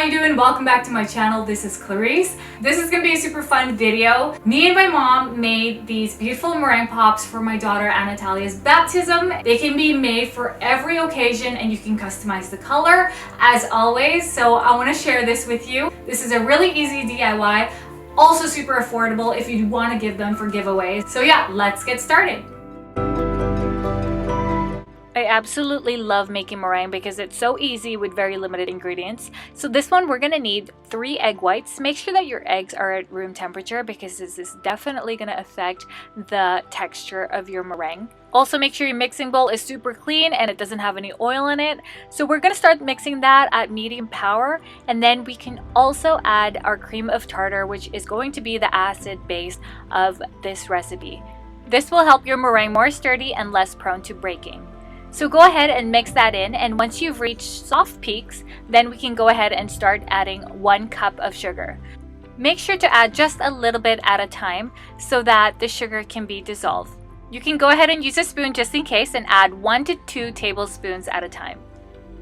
you doing? Welcome back to my channel. This is Clarizz. This is gonna be a super fun video. Me and my mom made these beautiful meringue pops for my daughter Anatalia's baptism. They can be made for every occasion and you can customize the color as always. So I want to share this with you. This is a really easy DIY, also super affordable if you want to give them for giveaways. So yeah, let's get started. I absolutely love making meringue because it's so easy with very limited ingredients. So this one we're going to need 3 egg whites. Make sure that your eggs are at room temperature because this is definitely going to affect the texture of your meringue. Also make sure your mixing bowl is super clean and it doesn't have any oil in it. So we're going to start mixing that at medium power, and then we can also add our cream of tartar, which is going to be the acid base of this recipe. This will help your meringue more sturdy and less prone to breaking. So go ahead and mix that in, and once you've reached soft peaks, then we can go ahead and start adding 1 cup of sugar. Make sure to add just a little bit at a time so that the sugar can be dissolved. You can go ahead and use a spoon just in case and add 1 to 2 tablespoons at a time.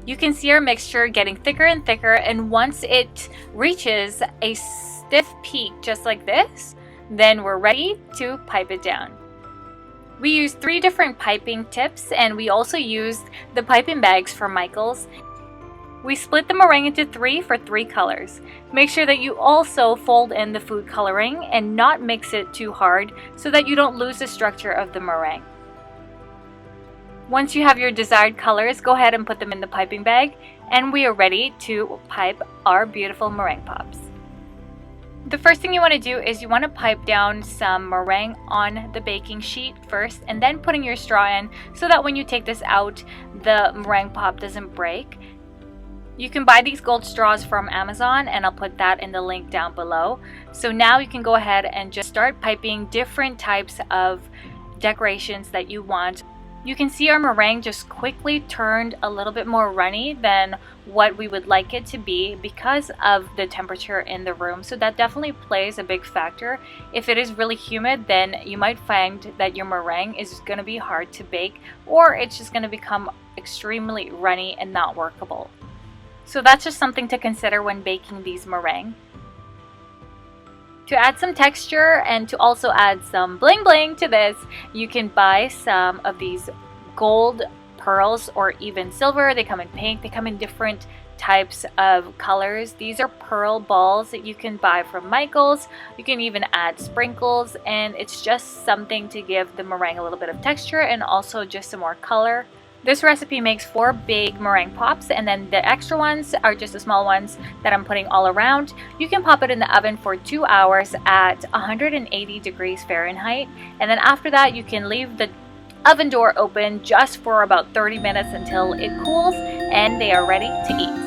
You can see our mixture getting thicker and thicker, and once it reaches a stiff peak just like this, then we're ready to pipe it down. We used 3 different piping tips, and we also used the piping bags from Michaels. We split the meringue into 3 for 3 colors. Make sure that you also fold in the food coloring and not mix it too hard so that you don't lose the structure of the meringue. Once you have your desired colors, go ahead and put them in the piping bag, and we are ready to pipe our beautiful meringue pops. The first thing you want to do is you want to pipe down some meringue on the baking sheet first, and then putting your straw in so that when you take this out, the meringue pop doesn't break. You can buy these gold straws from Amazon, and I'll put that in the link down below. So now you can go ahead and just start piping different types of decorations that you want. You can see our meringue just quickly turned a little bit more runny than what we would like it to be because of the temperature in the room. So that definitely plays a big factor. If it is really humid, then you might find that your meringue is going to be hard to bake, or it's just going to become extremely runny and not workable. So that's just something to consider when baking these meringue. To add some texture and to also add some bling bling to this, you can buy some of these gold pearls or even silver. They come in pink, they come in different types of colors. These are pearl balls that you can buy from Michaels. You can even add sprinkles, and it's just something to give the meringue a little bit of texture and also just some more color. This recipe makes 4 big meringue pops, and then the extra ones are just the small ones that I'm putting all around. You can pop it in the oven for 2 hours at 180 degrees Fahrenheit, and then after that you can leave the oven door open just for about 30 minutes until it cools and they are ready to eat.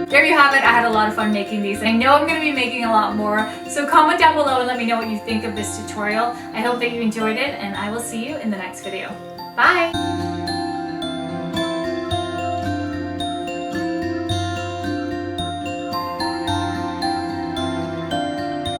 There you have it. I had a lot of fun making these. I know I'm going to be making a lot more. So comment down below and let me know what you think of this tutorial. I hope that you enjoyed it, and I will see you in the next video. Bye!